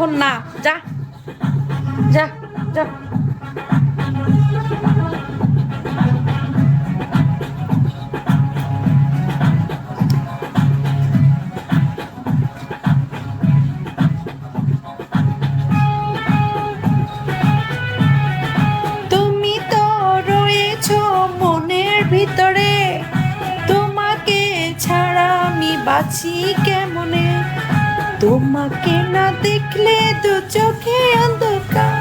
এখন না, যা যা যা। তুমি তো রয়েছো মনের ভিতরে, তোমাকে ছাড়া আমি বাঁচি কেমনে, তোমাকে না দেখলে দু চোখে অন্ধকার।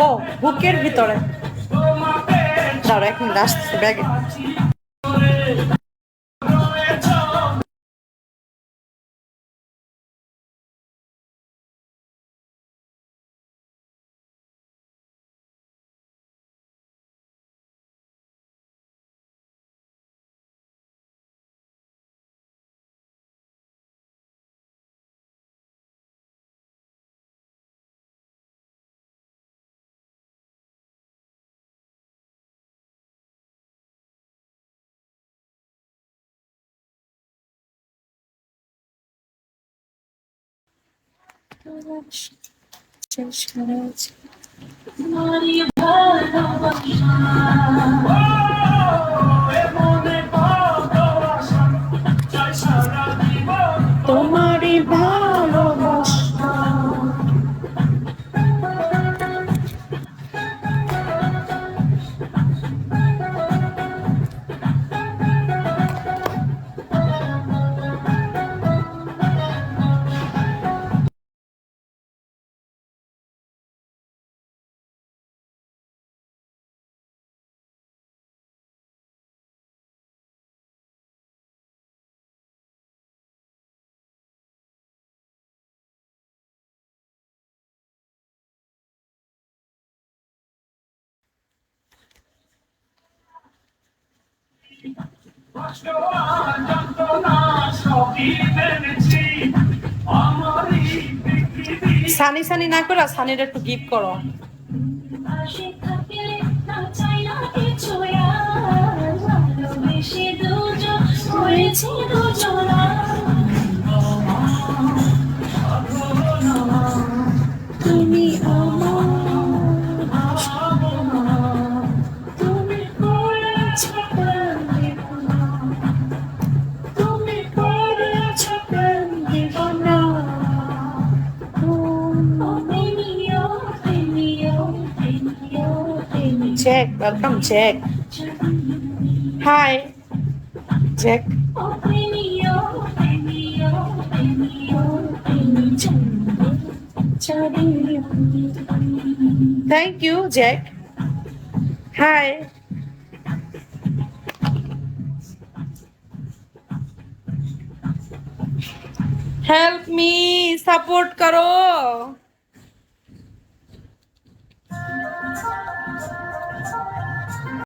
ও বুকের ভিতরে, দাঁড়া এক মিনিট আসতেছে ব্যাগে। শেষ হয়েছে তোমারই ভালোবাসা। সানি সানি না করে সানির একটু গিফট করো। তুমি Jack, welcome Jack. Hi, Jack. Thank you, Jack. Hi. Help me, support karo.